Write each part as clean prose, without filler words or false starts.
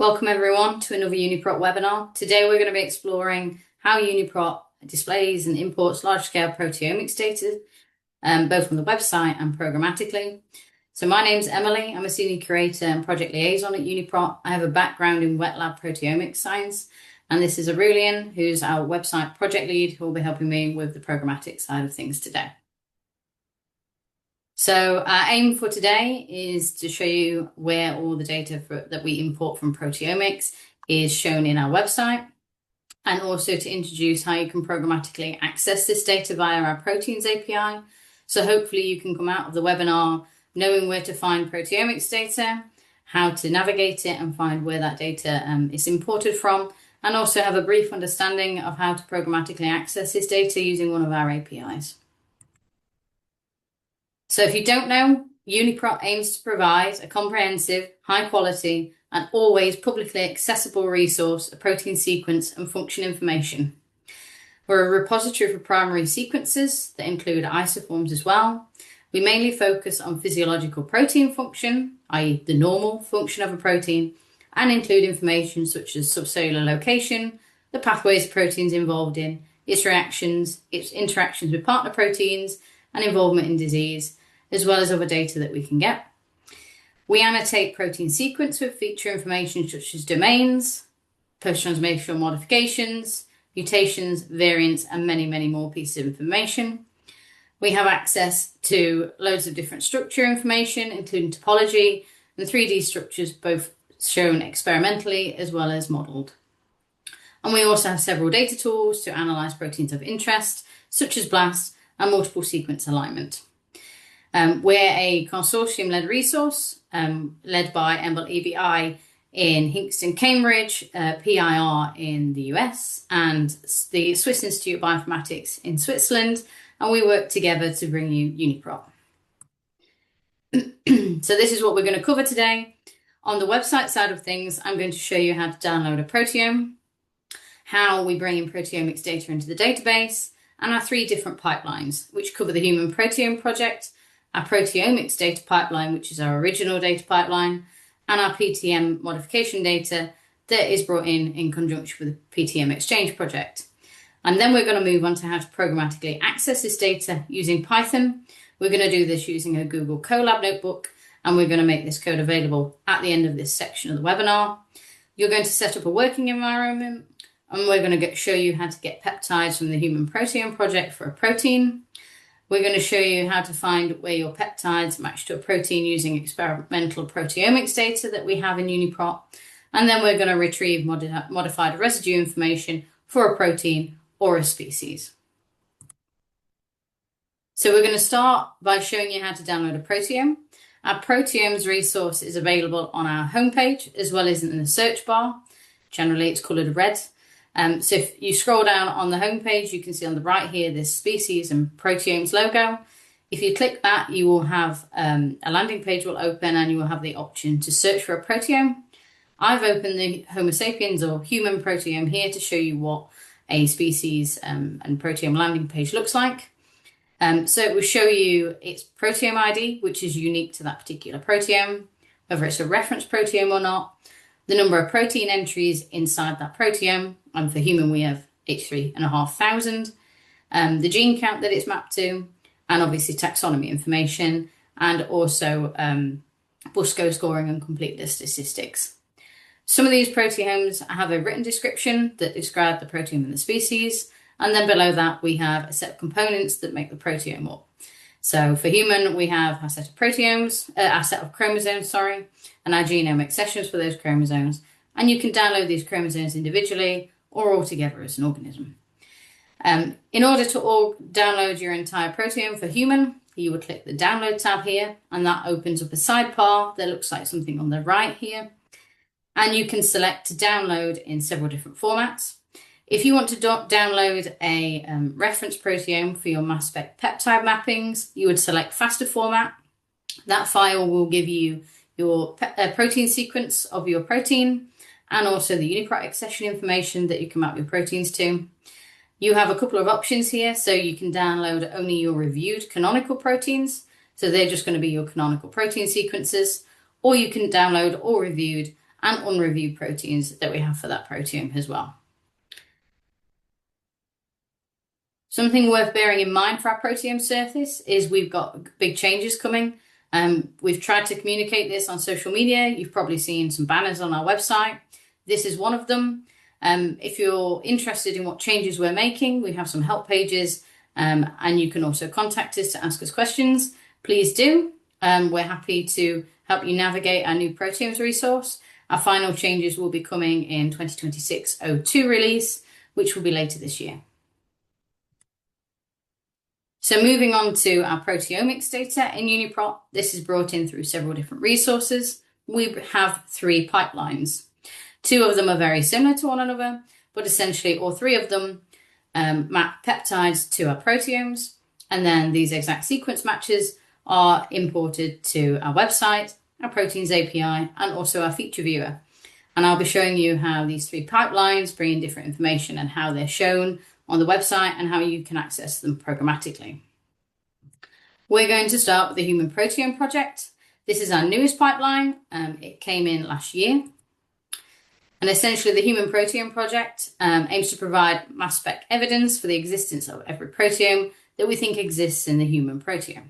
Welcome everyone to another UniProt webinar. Today we're going to be exploring how UniProt displays and imports large-scale proteomics data, both on the website and programmatically. So my name's Emily. I'm a senior curator and project liaison at UniProt. I have a background in wet lab proteomics science, and this is Aurelian, who's our website project lead, who will be helping me with the programmatic side of things today. So our aim for today is to show you where all the data that we import from proteomics is shown in our website, and also to introduce how you can programmatically access this data via our Proteins API. So hopefully you can come out of the webinar knowing where to find proteomics data, how to navigate it and find where that data is imported from, and also have a brief understanding of how to programmatically access this data using one of our APIs. So if you don't know, UniProt aims to provide a comprehensive, high quality, and always publicly accessible resource of protein sequence and function information. We're a repository for primary sequences that include isoforms as well. We mainly focus on physiological protein function, i.e. the normal function of a protein, and include information such as subcellular location, the pathways the protein's involved in, its reactions, its interactions with partner proteins, and involvement in disease, as well as other data that we can get. We annotate protein sequence with feature information such as domains, post-translational modifications, mutations, variants, and many, many more pieces of information. We have access to loads of different structure information, including topology and 3D structures, both shown experimentally as well as modeled. And we also have several data tools to analyze proteins of interest, such as BLAST and multiple sequence alignment. We're a consortium-led resource led by EBI in Hinxton, Cambridge, PIR in the US, and the Swiss Institute of Bioinformatics in Switzerland, and we work together to bring you UniProt. So this is what we're going to cover today. On the website side of things, I'm going to show you how to download a proteome, how we bring in proteomics data into the database, and our 3 different pipelines, which cover the Human Proteome Project, our proteomics data pipeline, which is our original data pipeline, and our PTM modification data that is brought in conjunction with the PTM Exchange project. And then we're going to move on to how to programmatically access this data using Python. We're going to do this using a Google Colab notebook, and we're going to make this code available at the end of this section of the webinar. You're going to set up a working environment, and we're going to show you how to get peptides from the Human Proteome Project for a protein. We're going to show you how to find where your peptides match to a protein using experimental proteomics data that we have in UniProt. And then we're going to retrieve modified residue information for a protein or a species. So we're going to start by showing you how to download a proteome. Our proteomes resource is available on our homepage as well as in the search bar. Generally, it's colored red. So if you scroll down on the homepage, you can see on the right here, this species and proteomes logo. If you click that, you will have a landing page will open and you will have the option to search for a proteome. I've opened the Homo sapiens or human proteome here to show you what a species and proteome landing page looks like. So it will show you its proteome ID, which is unique to that particular proteome, whether it's a reference proteome or not, the number of protein entries inside that proteome, and for human we have 83,500, the gene count that it's mapped to, and obviously taxonomy information, and also Busco scoring and completeness statistics. Some of these proteomes have a written description that describe the proteome and the species, and then below that we have a set of components that make the proteome up. So for human, we have our set of proteomes, our set of chromosomes, and our genomic sessions for those chromosomes. And you can download these chromosomes individually or all together as an organism. In order to download your entire proteome for human, you would click the download tab here, and that opens up a sidebar that looks like something on the right here. And you can select to download in several different formats. If you want to download a reference proteome for your mass spec peptide mappings, you would select FASTA format. That file will give you your protein sequence of your protein and also the UniProt accession information that you can map your proteins to. You have a couple of options here, so you can download only your reviewed canonical proteins. So they're just going to be your canonical protein sequences, or you can download all reviewed and unreviewed proteins that we have for that proteome as well. Something worth bearing in mind for our proteome surface is we've got big changes coming. We've tried to communicate this on social media. You've probably seen some banners on our website. This is one of them. If you're interested in what changes we're making, we have some help pages, and you can also contact us to ask us questions. Please do. We're happy to help you navigate our new proteomes resource. Our final changes will be coming in 2026-02 release, which will be later this year. So moving on to our proteomics data in UniProt, this is brought in through several different resources. We have 3 pipelines. 2 of them are very similar to one another, but essentially all 3 of them map peptides to our proteomes, and then these exact sequence matches are imported to our website, our proteins API, and also our feature viewer. And I'll be showing you how these 3 pipelines bring in different information and how they're shown on the website and how you can access them programmatically. We're going to start with the Human Proteome Project. This is our newest pipeline. It came in last year. And essentially the Human Proteome Project aims to provide mass spec evidence for the existence of every proteome that we think exists in the human proteome.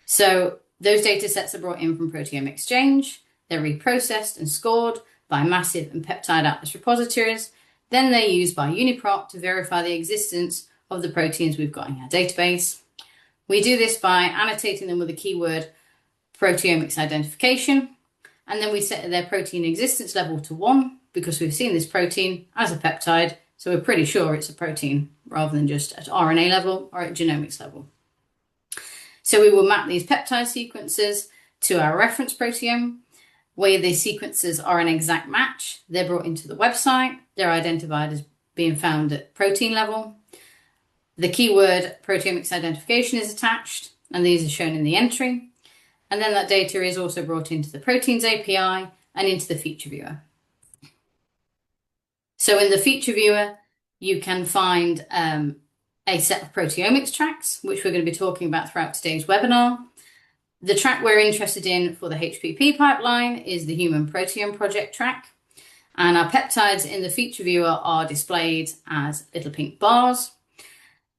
So those data sets are brought in from Proteome Exchange. They're reprocessed and scored by massive and peptide atlas repositories. Then they're used by UniProt to verify the existence of the proteins we've got in our database. We do this by annotating them with a keyword proteomics identification, and then we set their protein existence level to 1 because we've seen this protein as a peptide, so we're pretty sure it's a protein rather than just at RNA level or at genomics level. So we will map these peptide sequences to our reference proteome, where these sequences are an exact match. They're brought into the website. They're identified as being found at protein level. The keyword proteomics identification is attached, and these are shown in the entry. And then that data is also brought into the proteins API and into the feature viewer. So in the feature viewer, you can find a set of proteomics tracks, which we're going to be talking about throughout today's webinar. The track we're interested in for the HPP pipeline is the Human Proteome Project track. And our peptides in the feature viewer are displayed as little pink bars.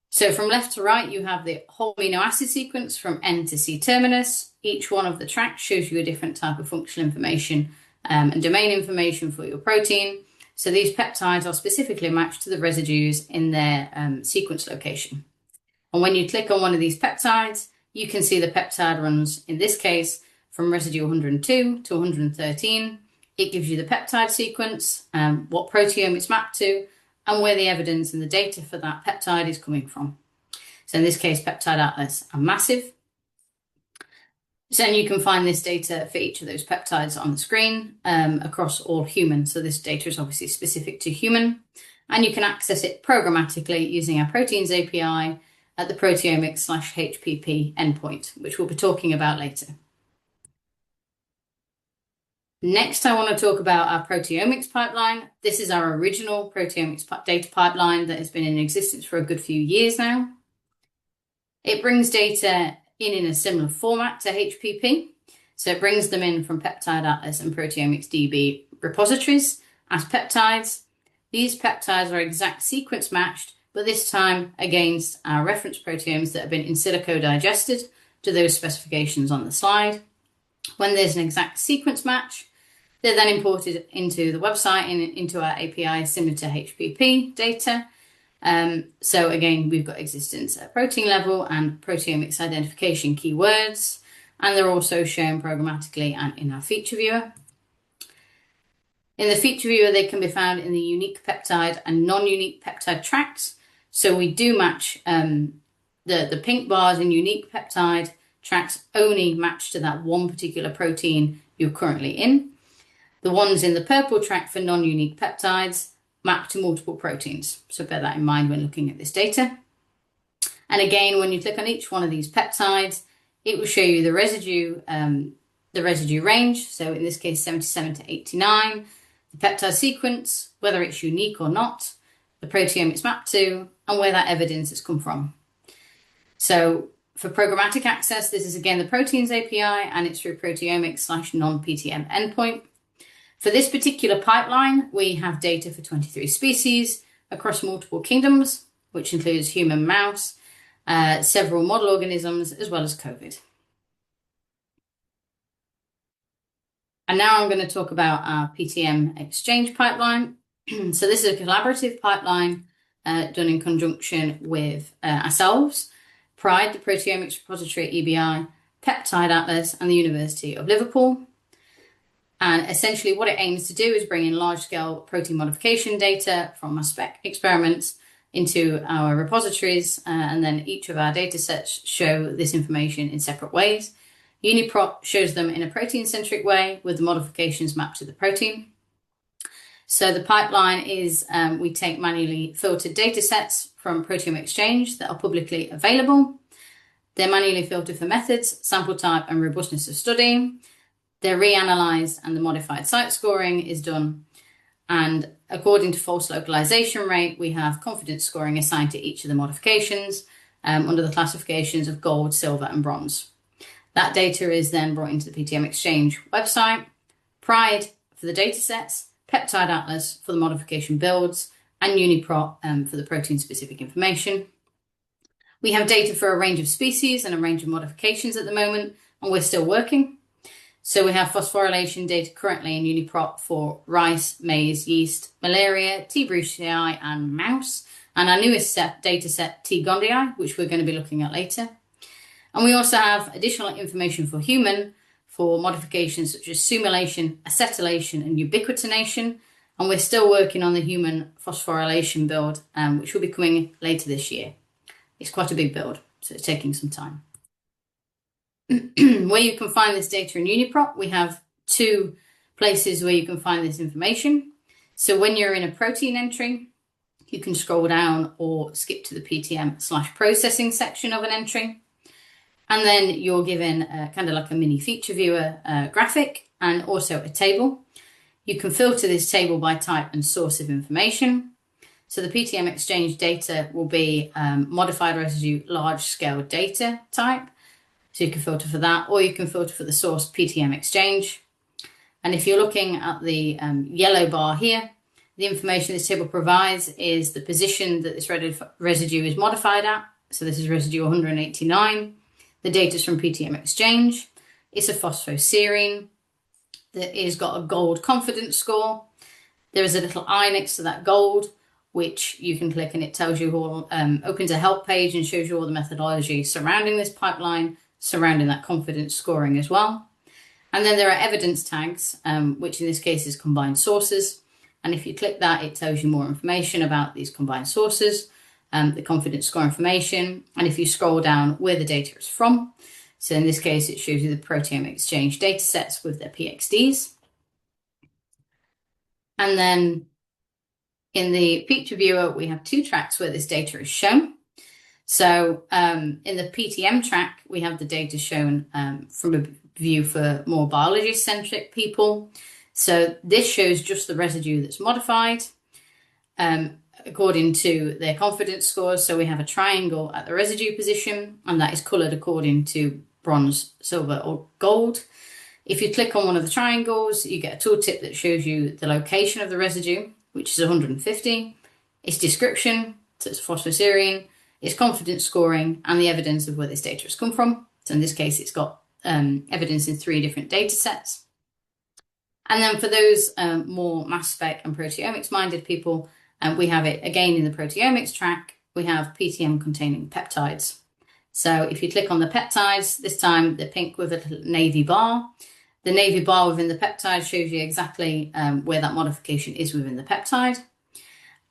So from left to right, you have the whole amino acid sequence from N to C terminus. Each one of the tracks shows you a different type of functional information and domain information for your protein. So these peptides are specifically matched to the residues in their sequence location. And when you click on one of these peptides, you can see the peptide runs, in this case, from residue 102 to 113. It gives you the peptide sequence, what proteome it's mapped to, and where the evidence and the data for that peptide is coming from. So in this case, peptide atlas and massive. So then you can find this data for each of those peptides on the screen across all humans. So this data is obviously specific to human, and you can access it programmatically using our proteins API at the proteomics/HPP endpoint, which we'll be talking about later. Next, I want to talk about our proteomics pipeline. This is our original proteomics data pipeline that has been in existence for a good few years now. It brings data in a similar format to HPP. So it brings them in from Peptide Atlas and Proteomics-DB repositories as peptides. These peptides are exact sequence matched, but this time against our reference proteomes that have been in silico digested to those specifications on the slide. When there's an exact sequence match, they're then imported into the website and into our API similar to HPP data. So again, we've got existence at protein level and proteomics identification keywords, and they're also shown programmatically and in our feature viewer. In the feature viewer, they can be found in the unique peptide and non-unique peptide tracks. So we do match the pink bars in unique peptide tracks only match to that one particular protein you're currently in. The ones in the purple track for non-unique peptides map to multiple proteins. So bear that in mind when looking at this data. And again, when you click on each one of these peptides, it will show you the residue range. So in this case, 77 to 89, the peptide sequence, whether it's unique or not, the proteome it's mapped to, and where that evidence has come from. So for programmatic access, this is again the proteins API, and it's through proteomics/non-PTM endpoint. For this particular pipeline, we have data for 23 species across multiple kingdoms, which includes human, mouse, several model organisms, as well as COVID. And now I'm going to talk about our PTM exchange pipeline. So this is a collaborative pipeline done in conjunction with ourselves, PRIDE, the Proteomics Repository at EBI, Peptide Atlas, and the University of Liverpool. And essentially what it aims to do is bring in large-scale protein modification data from mass spec experiments into our repositories, and then each of our data sets show this information in separate ways. UniProt shows them in a protein-centric way with the modifications mapped to the protein. So the pipeline is we take manually filtered data sets from Proteome Exchange that are publicly available. They're manually filtered for methods, sample type, and robustness of study. They're reanalyzed and the modified site scoring is done. And according to false localization rate, we have confidence scoring assigned to each of the modifications under the classifications of gold, silver, and bronze. That data is then brought into the PTM Exchange website, PRIDE for the data sets, Peptide Atlas for the modification builds, and UniProt for the protein-specific information. We have data for a range of species and a range of modifications at the moment, and we're still working. So we have phosphorylation data currently in UniProt for rice, maize, yeast, malaria, T. brucei, and mouse, and our newest data set, T. gondii, which we're going to be looking at later. And we also have additional information for human for modifications such as sumylation, acetylation, and ubiquitination. And we're still working on the human phosphorylation build, which will be coming later this year. It's quite a big build, so it's taking some time. Where you can find this data in UniProt, we have two places where you can find this information. So when you're in a protein entry, you can scroll down or skip to the PTM/processing section of an entry. And then you're given kind of like a mini feature viewer graphic and also a table. You can filter this table by type and source of information. So the PTM Exchange data will be modified residue large scale data type. So you can filter for that, or you can filter for the source PTM Exchange. And if you're looking at the yellow bar here, the information this table provides is the position that this residue is modified at. So this is residue 189. The data is from PTM Exchange. It's a phosphoserine that has got a gold confidence score. There is a little eye next to that gold, which you can click and it tells you all, opens a help page and shows you all the methodology surrounding this pipeline, surrounding that confidence scoring as well. And then there are evidence tags, which in this case is combined sources. And if you click that, it tells you more information about these combined sources, the confidence score information. And if you scroll down where the data is from, so in this case, it shows you the Proteome Exchange datasets with their PXDs. And then in the feature viewer, we have two tracks where this data is shown. So in the PTM track, we have the data shown from a view for more biology-centric people. So this shows just the residue that's modified according to their confidence scores. So we have a triangle at the residue position, and that is coloured according to bronze, silver, or gold. If you click on one of the triangles, you get a tooltip that shows you the location of the residue, which is 150, its description, so it's phosphoserine, its confidence scoring, and the evidence of where this data has come from. So in this case, it's got evidence in 3 different data sets. And then for those more mass spec and proteomics minded people, we have it again in the proteomics track. We have PTM containing peptides. So if you click on the peptides, this time the pink with a little navy bar. The navy bar within the peptide shows you exactly where that modification is within the peptide.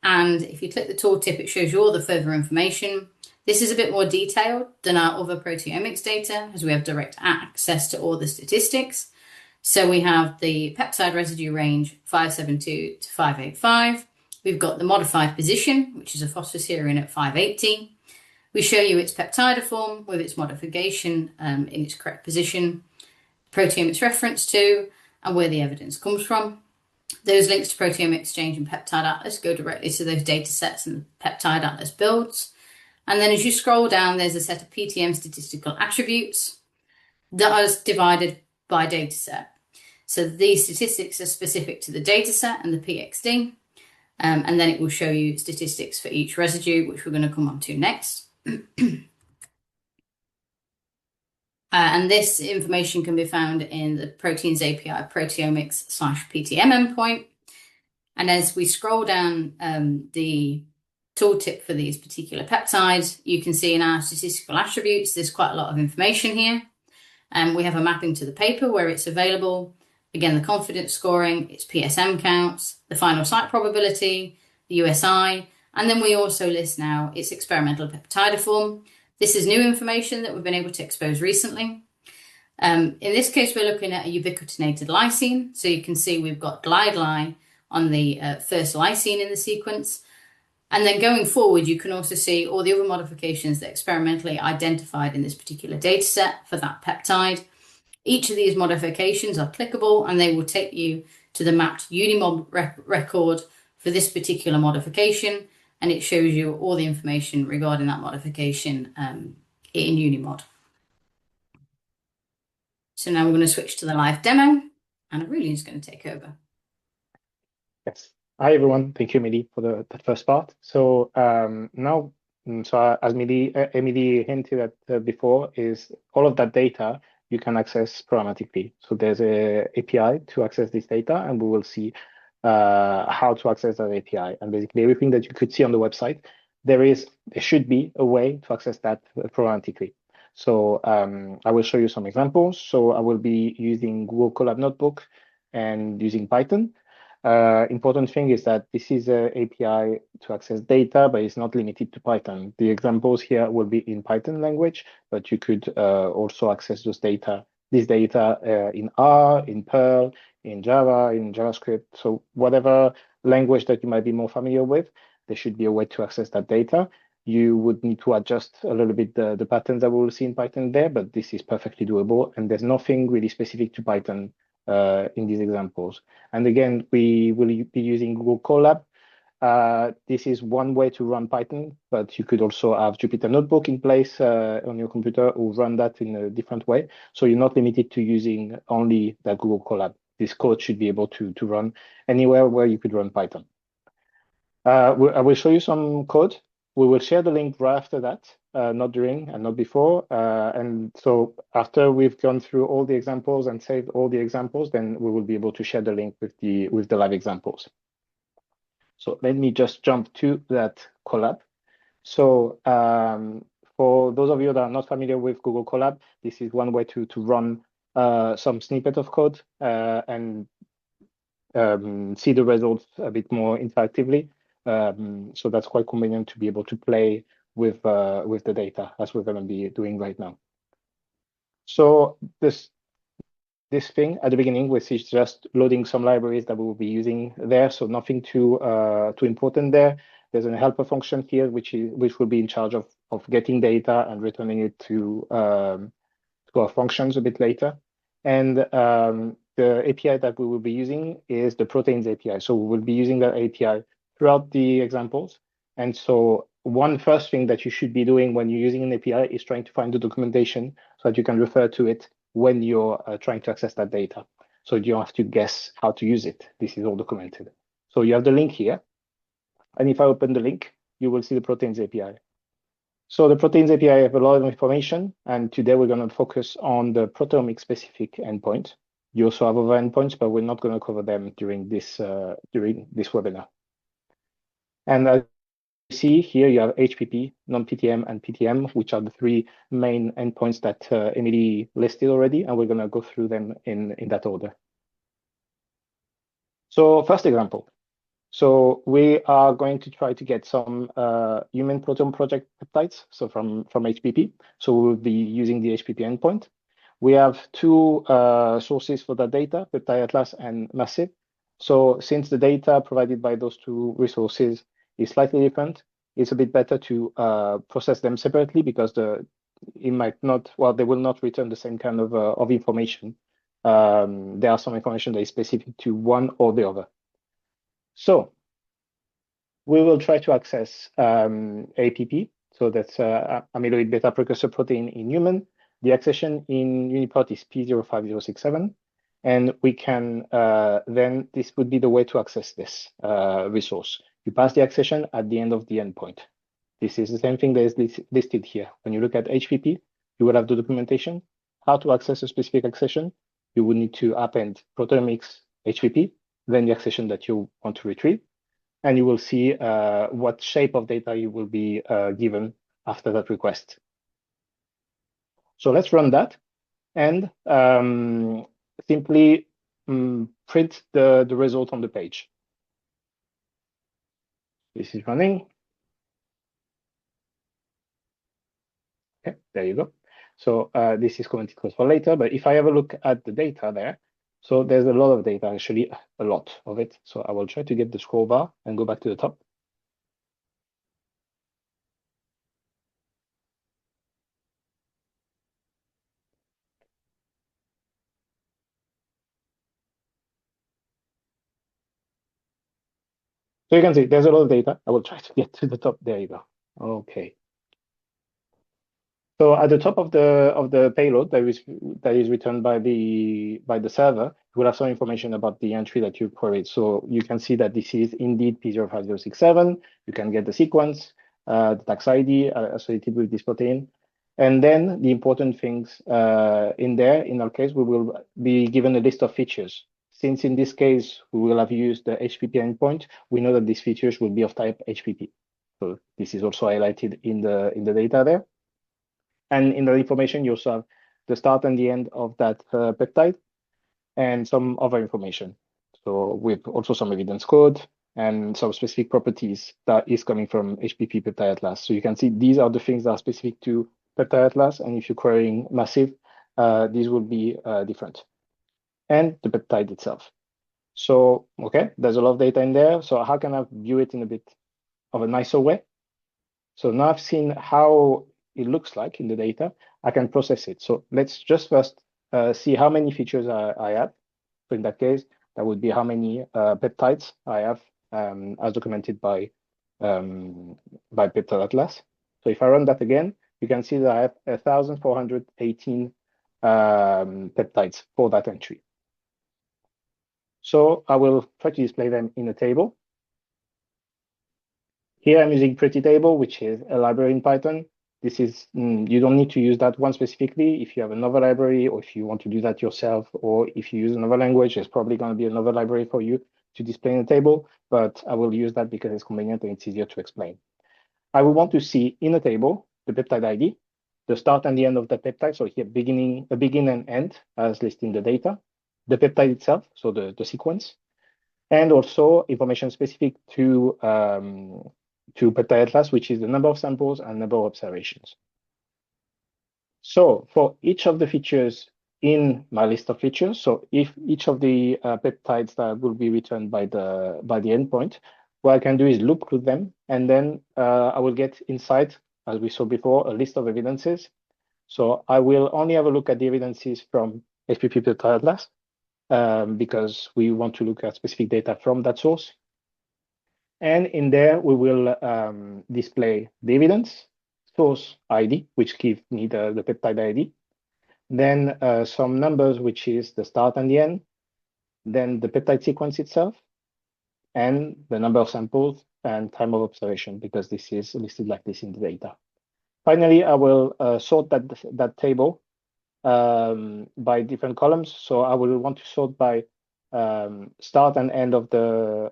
And if you click the tooltip, it shows you all the further information. This is a bit more detailed than our other proteomics data, as we have direct access to all the statistics. So we have the peptide residue range 572 to 585. We've got the modified position, which is a phosphoserine at 580. We show you its peptidoform with its modification in its correct position, proteome it's referenced to, and where the evidence comes from. Those links to Proteome Exchange and Peptide Atlas go directly to those data sets and the Peptide Atlas builds. And then as you scroll down, there's a set of PTM statistical attributes that are divided by data set. So these statistics are specific to the dataset and the PXD. And then it will show you statistics for each residue, which we're going to come on to next. And this information can be found in the Proteins API proteomics/PTM endpoint. And as we scroll down the tooltip for these particular peptides, you can see in our statistical attributes, there's quite a lot of information here. And we have a mapping to the paper where it's available. Again, the confidence scoring, its PSM counts, the final site probability, the USI, and then we also list now its experimental peptidiform. This is new information that we've been able to expose recently. In this case, we're looking at a ubiquitinated lysine. So you can see we've got glide-li on the first lysine in the sequence. And then going forward, you can also see all the other modifications that are experimentally identified in this particular data set for that peptide. Each of these modifications are clickable and they will take you to the mapped UniMod record for this particular modification. And it shows you all the information regarding that modification in UniMod. So now we're going to switch to the live demo and Aurelian is going to take over. Yes. Hi, everyone. Thank you, Emily, for the first part. So now, as Emily hinted at before, is all of that data you can access programmatically. So there's a API to access this data, and we will see how to access that API. And basically everything that you could see on the website, there should be a way to access that programmatically. So I will show you some examples. So I will be using Google Colab Notebook and using Python. Important thing is that this is an API to access data, but it's not limited to Python. The examples here will be in Python language, but you could also access this data in R, in Perl, in Java, in JavaScript. So whatever language that you might be more familiar with, there should be a way to access that data. You would need to adjust a little bit the patterns that we will see in Python there, but this is perfectly doable. And there's nothing really specific to Python in these examples. And again, we will be using Google Colab. This is one way to run Python, but you could also have Jupyter Notebook in place on your computer or run that in a different way. So you're not limited to using only that Google Colab. This code should be able to run anywhere where you could run Python. I will show you some code. We will share the link right after that, not during and not before. And so after we've gone through all the examples and saved all the examples, then we will be able to share the link with the live examples. So let me just jump to that Colab. So for those of you that are not familiar with Google Colab, this is one way to run some snippet of code and see the results a bit more interactively. So that's quite convenient to be able to play with the data as we're going to be doing right now. So this thing at the beginning, which is just loading some libraries that we will be using there. So nothing too important there. There's a helper function here, which will be in charge of getting data and returning it to our functions a bit later. And the API that we will be using is the Proteins API. So we will be using that API throughout the examples. And so one first thing that you should be doing when you're using an API is trying to find the documentation so that you can refer to it when you're trying to access that data. So you don't have to guess how to use it. This is all documented. So you have the link here. And if I open the link, you will see the Proteins API. So the Proteins API have a lot of information. And today we're going to focus on the proteomics-specific endpoint. You also have other endpoints, but we're not going to cover them during this webinar. And as you see here, you have HPP, non-PTM, and PTM, which are the three main endpoints that Emily listed already, and we're going to go through them in that order. So first example. So we are going to try to get some human proteome project peptides, so from HPP. So we'll be using the HPP endpoint. We have two sources for that data, Peptide Atlas and Massive. So since the data provided by those two resources is slightly different, it's a bit better to process them separately because they will not return the same kind of information. There are some information that is specific to one or the other. So we will try to access APP. So that's amyloid beta precursor protein in human. The accession in UniProt is P05067. And we can then, this would be the way to access this resource. You pass the accession at the end of the endpoint. This is the same thing that is listed here. When you look at HPP, you will have the documentation, how to access a specific accession. You will need to append proteomics HPP, then the accession that you want to retrieve, and you will see what shape of data you will be given after that request. So let's run that and simply print the result on the page. This is running. Okay, there you go. So this is commented for later, but if I have a look at the data there, so there's a lot of data, actually a lot of it. So I will try to get the scroll bar and go back to the top. So you can see there's a lot of data. I will try to get to the top. There you go. Okay. So at the top of the payload that is returned by the server, you will have some information about the entry that you queried. So you can see that this is indeed P05067. You can get the sequence, the tax ID associated with this protein. And then the important things in there, in our case, we will be given a list of features. Since in this case, we will have used the HPP endpoint, we know that these features will be of type HPP. So this is also highlighted in the data there. And in the information, you also have the start and the end of that peptide and some other information. So with also some evidence code and some specific properties that is coming from HPP Peptide Atlas. So you can see these are the things that are specific to Peptide Atlas. And if you're querying massive, these will be different. And the peptide itself. So, okay, there's a lot of data in there. So how can I view it in a bit of a nicer way? So now I've seen how it looks like in the data, I can process it. So let's just first see how many features I have. So in that case, that would be how many peptides I have as documented by Peptide Atlas. So if I run that again, you can see that I have 1,418 peptides for that entry. So I will try to display them in a table. Here I'm using Pretty Table, which is a library in Python. This is, you don't need to use that one specifically. If you have another library, or if you want to do that yourself, or if you use another language, there's probably going to be another library for you to display in a table, but I will use that because it's convenient and it's easier to explain. I will want to see in a table the peptide ID, the start and the end of the peptide. So here, begin and end as listed in the data, the peptide itself, so the sequence, and also information specific to Peptide Atlas, which is the number of samples and number of observations. So for each of the features in my list of features, so if each of the peptides that will be returned by the endpoint, what I can do is look through them, and then I will get inside, as we saw before, a list of evidences. So I will only have a look at the evidences from HPP Peptide Atlas, because we want to look at specific data from that source. And in there, we will display the evidence, source ID, which gives me the peptide ID, then some numbers, which is the start and the end, then the peptide sequence itself, and the number of samples and time of observation, because this is listed like this in the data. Finally, I will sort that table by different columns. So I will want to sort by start and end of the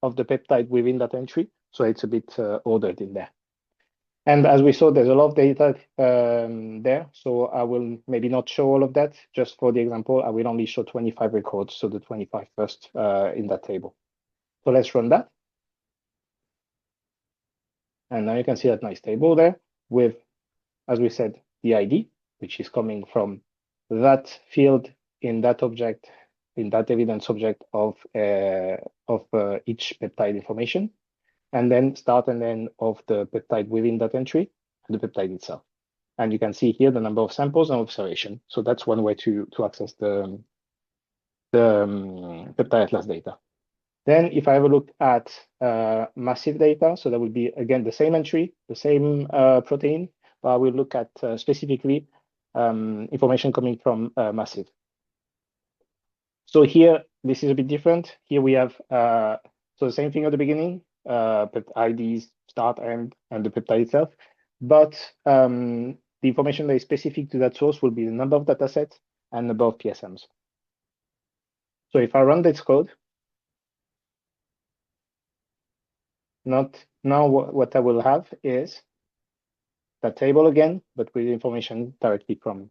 peptide within that entry. So it's a bit ordered in there. And as we saw, there's a lot of data there. So I will maybe not show all of that. Just for the example, I will only show 25 records. So the 25 first in that table. So let's run that. And now you can see that nice table there with, as we said, the ID, which is coming from that field in that object, in that evidence object of each peptide information, and then start and end of the peptide within that entry, and the peptide itself. And you can see here the number of samples and observation. So that's one way to access the Peptide Atlas data. Then if I have a look at massive data, so that would be, again, the same entry, the same protein, but I will look at specifically information coming from massive. So here, this is a bit different. Here we have, so the same thing at the beginning, IDs, start, end, and the peptide itself. But the information that is specific to that source will be the number of datasets and number of PSMs. So if I run this code, now what I will have is that table again, but with information directly from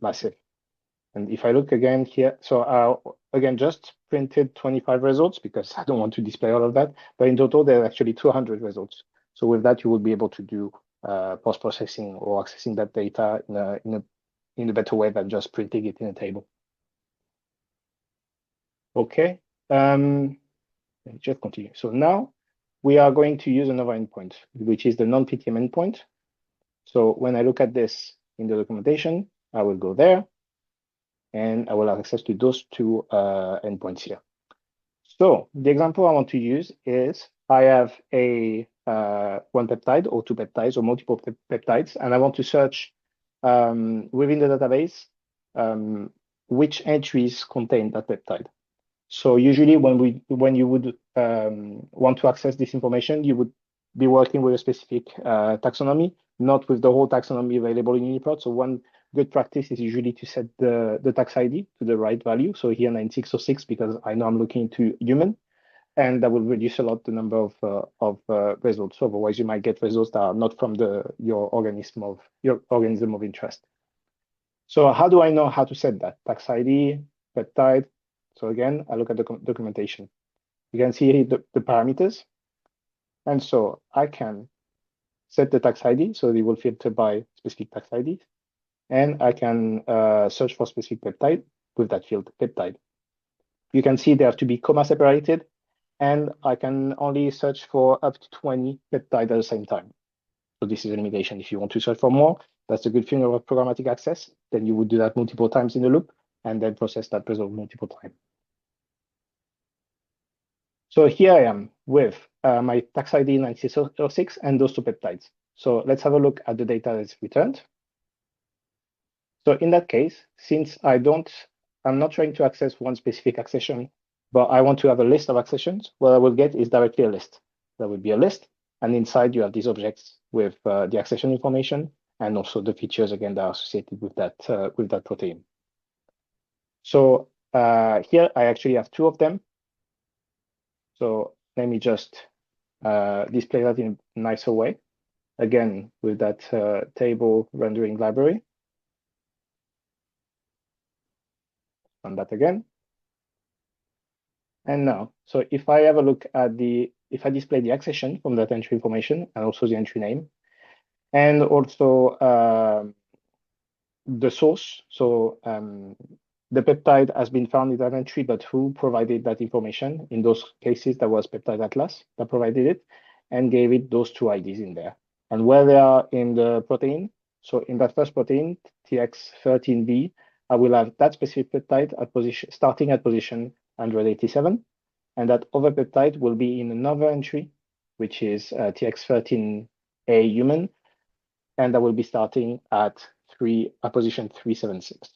Massive. And if I look again here, so again, just printed 25 results because I don't want to display all of that. But in total, there are actually 200 results. So with that, you will be able to do post-processing or accessing that data in a better way than just printing it in a table. Okay, let me just continue. So now we are going to use another endpoint, which is the non-PTM endpoint. So when I look at this in the documentation, I will go there and I will have access to those two endpoints here. So the example I want to use is I have a one peptide or two peptides or multiple peptides, and I want to search within the database which entries contain that peptide. So usually when you would want to access this information, you would be working with a specific taxonomy, not with the whole taxonomy available in UniProt. So one good practice is usually to set the tax ID to the right value. So here 9606, because I know I'm looking to human, and that will reduce a lot the number of results. Otherwise, you might get results that are not from your organism of interest. So how do I know how to set that? Tax ID, peptide. So again, I look at the documentation. You can see the parameters. And so I can set the tax ID, so they will filter by specific tax ID. And I can search for specific peptide with that field peptide. You can see they have to be comma separated, and I can only search for up to 20 peptides at the same time. So this is a limitation. If you want to search for more, that's a good thing about programmatic access. Then you would do that multiple times in the loop and then process that result multiple times. So here I am with my tax ID 9606 and those two peptides. So let's have a look at the data that's returned. So in that case, since I'm not trying to access one specific accession, but I want to have a list of accessions, what I will get is directly a list. That would be a list. And inside you have these objects with the accession information and also the features, again, that are associated with that protein. So here I actually have two of them. So let me just display that in a nicer way. Again, with that table rendering library. Run that again. And now, so if I have a look at if I display the accession from that entry information and also the entry name, and also the source, so the peptide has been found in that entry, but who provided that information? In those cases, that was Peptide Atlas that provided it and gave it those two IDs in there. And where they are in the protein, so in that first protein, TX13B, I will have that specific peptide starting at position 187, and that other peptide will be in another entry, which is TX13A human, and that will be starting at position 376.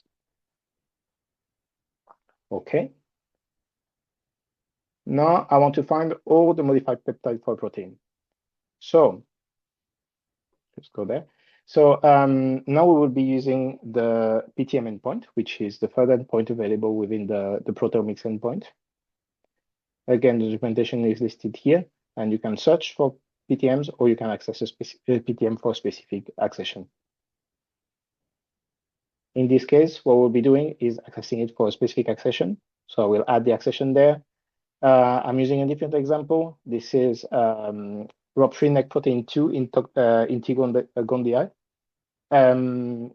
Okay. Now I want to find all the modified peptide for a protein. So let's go there. So now we will be using the PTM endpoint, which is the third endpoint available within the proteomics endpoint. Again, the documentation is listed here, and you can search for PTMs or you can access a PTM for a specific accession. In this case, what we'll be doing is accessing it for a specific accession. So I will add the accession there. I'm using a different example. This is ROP3 neck protein 2 in Gondii. And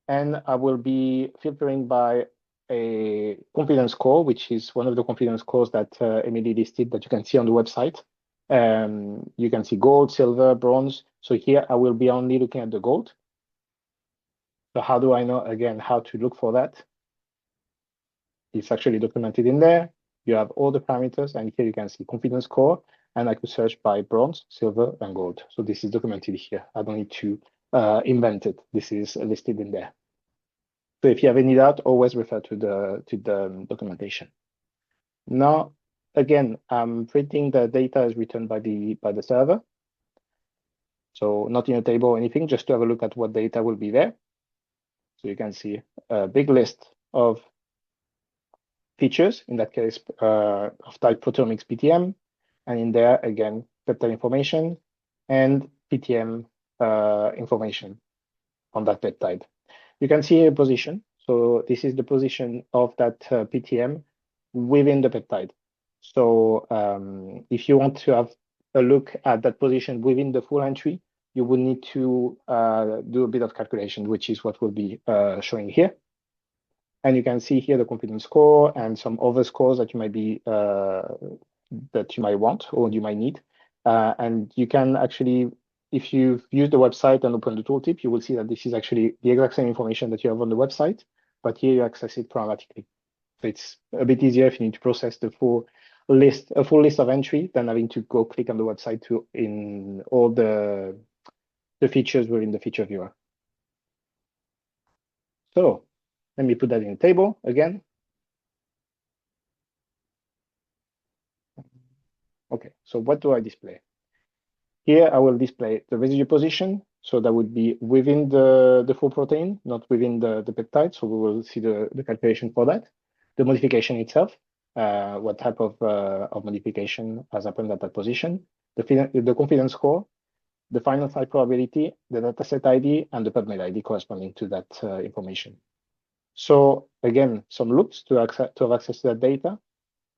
I will be filtering by a confidence score, which is one of the confidence scores that Emily listed that you can see on the website. You can see gold, silver, bronze. So here I will be only looking at the gold. So how do I know, again, how to look for that? It's actually documented in there. You have all the parameters, and here you can see confidence score, and I could search by bronze, silver, and gold. So this is documented here. I don't need to invent it. This is listed in there. So if you have any doubt, always refer to the documentation. Now, again, I'm printing the data as returned by the server. So not in a table or anything, just to have a look at what data will be there. So you can see a big list of features, in that case, of type proteomics PTM, and in there, again, peptide information and PTM information on that peptide. You can see a position. So this is the position of that PTM within the peptide. So if you want to have a look at that position within the full entry, you will need to do a bit of calculation, which is what we'll be showing here. And you can see here the confidence score and some other scores that you might be that you might want or you might need. And you can actually, if you use the website and open the tooltip, you will see that this is actually the exact same information that you have on the website, but here you access it programmatically. So it's a bit easier if you need to process the full list of entry than having to go click on the website to in all the features within the feature viewer. So let me put that in a table again. Okay, so what do I display? Here I will display the residue position. So that would be within the full protein, not within the peptide. So we will see the calculation for that. The modification itself, what type of modification has happened at that position, the confidence score, the final site probability, the dataset ID, and the PubMed ID corresponding to that information. So again, some loops to have access to that data.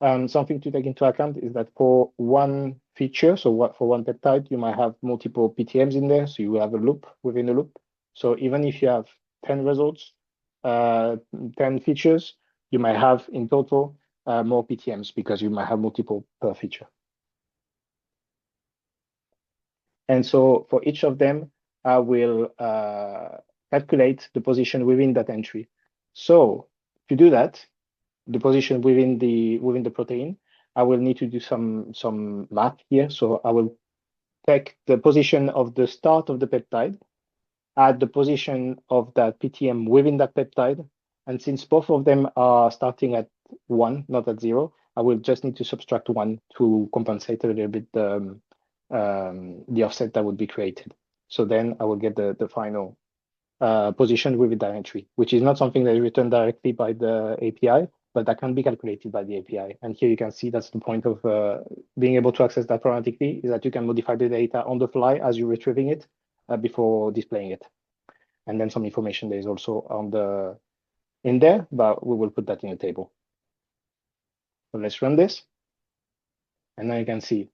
Something to take into account is that for one feature, so for one peptide, you might have multiple PTMs in there, so you will have a loop within a loop. So even if you have 10 results, 10 features, you might have in total more PTMs because you might have multiple per feature. And so for each of them, I will calculate the position within that entry. So to do that, the position within the protein, I will need to do some math here. So I will take the position of the start of the peptide, add the position of that PTM within that peptide, and since both of them are starting at 1, not at 0, I will just need to subtract 1 to compensate a little bit the offset that would be created. So then I will get the final position within that entry, which is not something that is returned directly by the API, but that can be calculated by the API. And here you can see that's the point of being able to access that programmatically, is that you can modify the data on the fly as you're retrieving it before displaying it. And then some information there is also in there, but we will put that in a table. So let's run this. And now you can see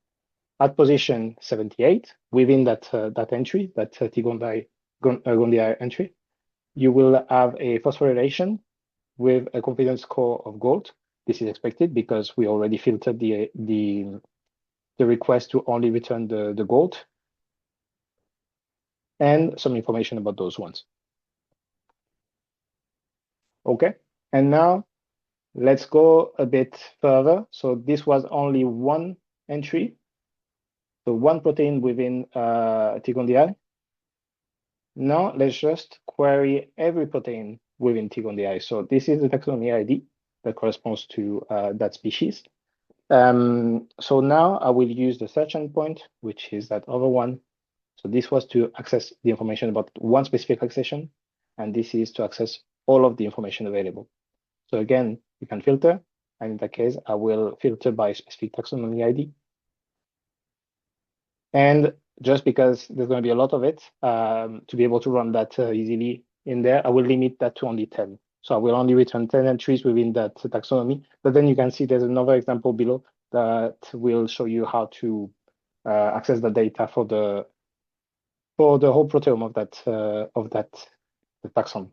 at position 78, within that entry, that Gondia entry, you will have a phosphorylation with a confidence score of gold. This is expected because we already filtered the request to only return the gold, and some information about those ones. Okay, and now let's go a bit further. So this was only one entry, so one protein within T-Gondii. Now let's just query every protein within T-Gondii. So this is the taxonomy ID that corresponds to that species. So now I will use the search endpoint, which is that other one. So this was to access the information about one specific accession, and this is to access all of the information available. So again, you can filter, and in that case, I will filter by specific taxonomy ID. And just because there's going to be a lot of it, to be able to run that easily in there, I will limit that to only 10. So I will only return 10 entries within that taxonomy. But then you can see there's another example below that will show you how to access the data for the whole proteome of that the taxon.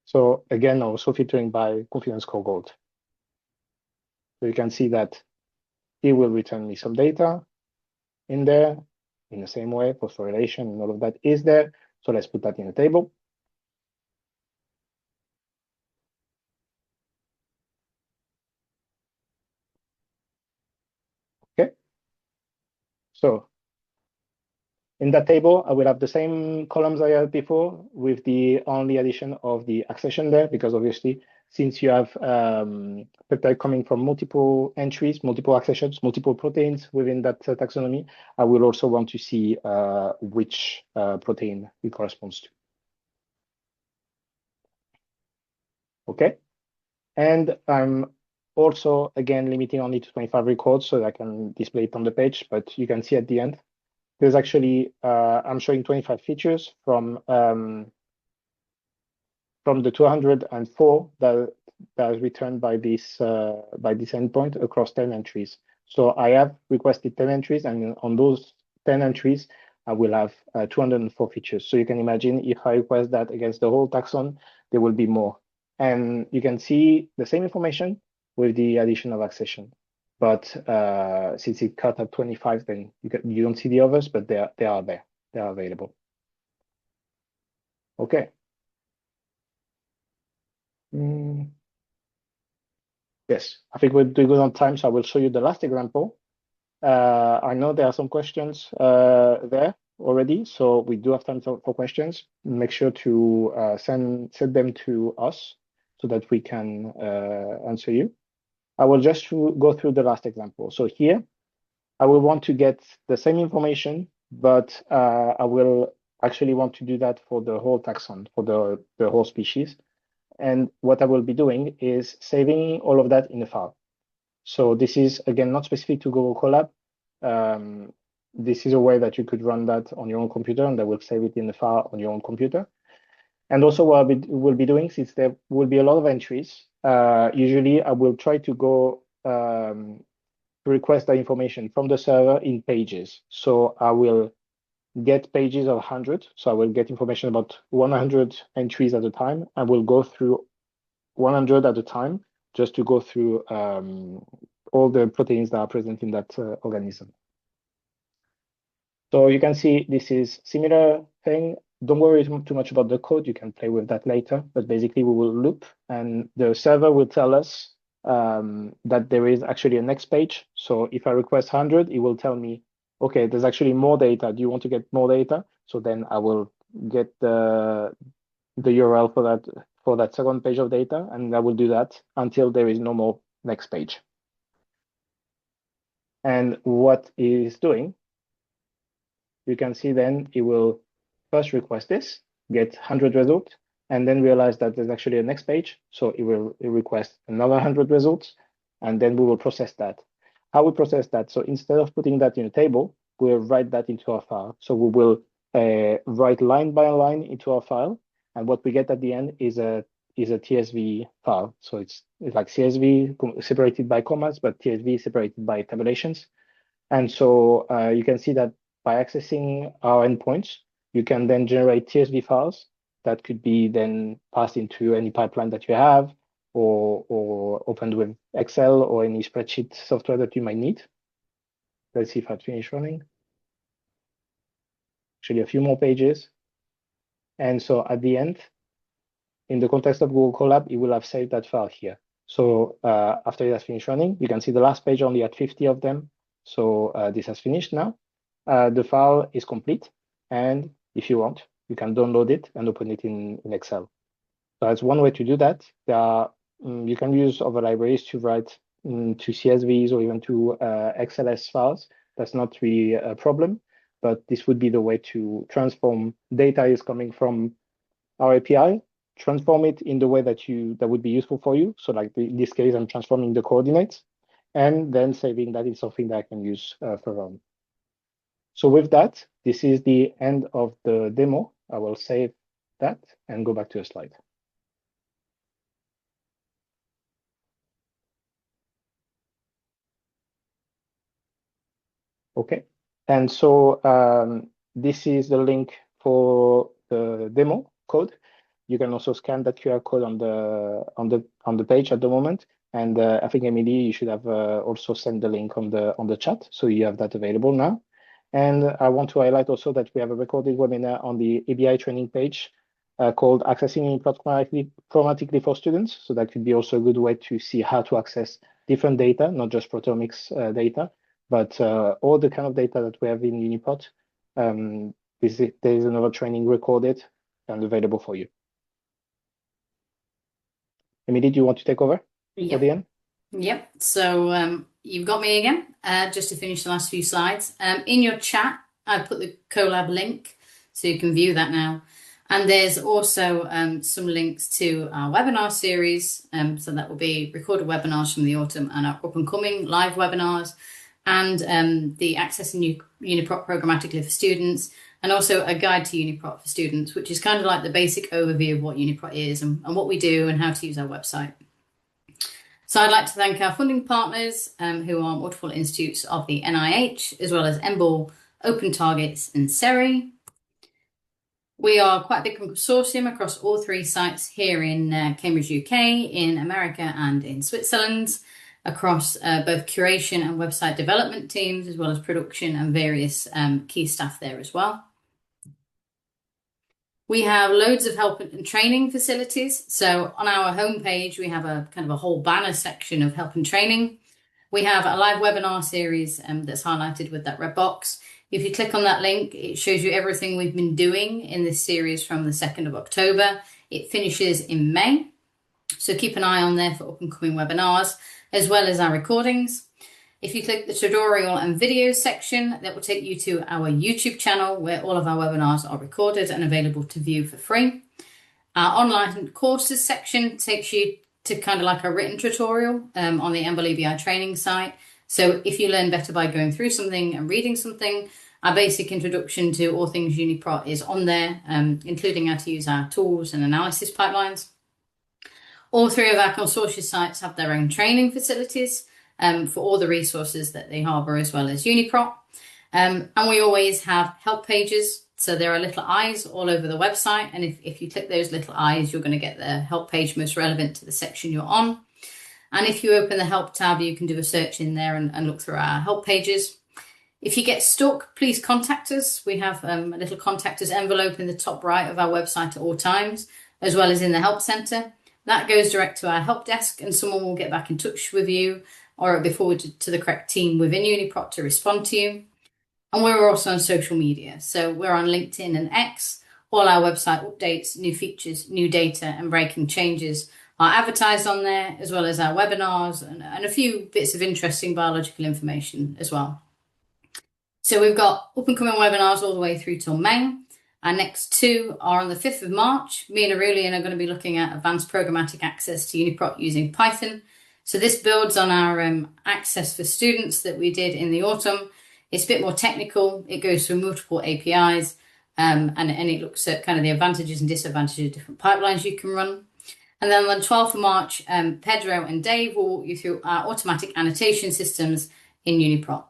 So again, also filtering by confidence score gold. So you can see that it will return me some data in there in the same way, phosphorylation and all of that is there. So let's put that in a table. Okay. So In that table, I will have the same columns I had before with the only addition of the accession there, because obviously, since you have peptide coming from multiple entries, multiple accessions, multiple proteins within that taxonomy, I will also want to see which protein it corresponds to. Okay. And I'm also, again, limiting only to 25 records so that I can display it on the page, but you can see at the end, there's actually, I'm showing 25 features from the 204 that is returned by this endpoint across 10 entries. So I have requested 10 entries, and on those 10 entries, I will have 204 features. So you can imagine if I request that against the whole taxon, there will be more. And you can see the same information with the addition of accession. But since it cut at 25, then you don't see the others, but they are there. They are available. Okay. Yes, I think we're doing good on time, so I will show you the last example. I know there are some questions there already, so we do have time for questions. Make sure to send them to us so that we can answer you. I will just go through the last example. So here, I will want to get the same information, but I will actually want to do that for the whole taxon, for the whole species. And what I will be doing is saving all of that in a file. So this is, again, not specific to Google Colab. This is a way that you could run that on your own computer, and that will save it in the file on your own computer. And also what I will be doing, since there will be a lot of entries, usually I will try to go request that information from the server in pages. So I will get pages of 100. So I will get information about 100 entries at a time. I will go through 100 at a time just to go through all the proteins that are present in that organism. So you can see this is similar thing. Don't worry too much about the code. You can play with that later. But basically, we will loop, and the server will tell us that there is actually a next page. So if I request 100, it will tell me, okay, there's actually more data. Do you want to get more data? So then I will get the URL for that second page of data, and I will do that until there is no more next page. And what it is doing, you can see then it will first request this, get 100 results, and then realize that there's actually a next page. So it will request another 100 results, and then we will process that. How we process that? So instead of putting that in a table, we'll write that into our file. So we will write line by line into our file, and what we get at the end is a TSV file. So it's like CSV separated by commas, but TSV separated by tabulations. And so you can see that by accessing our endpoints, you can then generate TSV files that could be then passed into any pipeline that you have, or opened with Excel or any spreadsheet software that you might need. Let's see if I finish running. Actually, a few more pages. And so at the end, in the context of Google Colab, it will have saved that file here. So after it has finished running, you can see the last page only had 50 of them. So this has finished now. The file is complete. And if you want, you can download it and open it in Excel. So that's one way to do that. There are, you can use other libraries to write to CSVs or even to XLS files. That's not really a problem, but this would be the way to transform data is coming from our API, transform it in the way that would be useful for you. So like in this case, I'm transforming the coordinates, and then saving that in something that I can use further on. So with that, this is the end of the demo. I will save that and go back to the slide. Okay, and so this is the link for the demo code. You can also scan that QR code on the page at the moment. And I think Emily, you should have also sent the link on the chat, so you have that available now. And I want to highlight also that we have a recorded webinar on the ABI training page called Accessing UniProt Programmatically for Students. So that could be also a good way to see how to access different data, not just proteomics data, but all the kind of data that we have in UniProt there is another training recorded and available for you. Emily, do you want to take over for the end? Yep. So you've got me again. Just to finish the last few slides. In your chat, I put the Colab link, so you can view that now. And there's also some links to our webinar series. So that will be recorded webinars from the autumn and our up and coming live webinars, and the Accessing UniProt programmatically for students, and also a guide to UniProt for students, which is kind of like the basic overview of what UniProt is and what we do and how to use our website. So I'd like to thank our funding partners, who are multiple institutes of the NIH, as well as MBOR, Open Targets, and CERI. We are quite a big consortium across all 3 sites here in Cambridge, UK, in America, and in Switzerland, across both curation and website development teams, as well as production and various key staff there as well. We have loads of help and training facilities. So on our homepage, we have a kind of a whole banner section of help and training. We have a live webinar series that's highlighted with that red box. If you click on that link, it shows you everything we've been doing in this series from the 2nd of October. It finishes in May. So keep an eye on there for up and coming webinars, as well as our recordings. If you click the tutorial and videos section, that will take you to our YouTube channel, where all of our webinars are recorded and available to view for free. Our online courses section takes you to kind of like a written tutorial on the MBOR EBI training site. So if you learn better by going through something and reading something, our basic introduction to all things UniProt is on there, including how to use our tools and analysis pipelines. All 3 of our consortia sites have their own training facilities for all the resources that they harbour, as well as UniProt. And we always have help pages. So there are little eyes all over the website. And if you click those little eyes, you're going to get the help page most relevant to the section you're on. And if you open the help tab, you can do a search in there and look through our help pages. If you get stuck, please contact us. We have a little contact us envelope in the top right of our website at all times, as well as in the help centre. That goes direct to our help desk, and someone will get back in touch with you, or it'll be forwarded to the correct team within UniProt to respond to you. And we're also on social media. So we're on LinkedIn and X. All our website updates, new features, new data, and breaking changes are advertised on there, as well as our webinars and a few bits of interesting biological information as well. So we've got up and coming webinars all the way through till May. Our next 2 are on the 5th of March. Me and Aurelian are going to be looking at advanced programmatic access to UniProt using Python. So this builds on our access for students that we did in the autumn. It's a bit more technical. It goes through multiple APIs, and it looks at kind of the advantages and disadvantages of different pipelines you can run. And then on the 12th of March, Pedro and Dave will walk you through our automatic annotation systems in UniProt.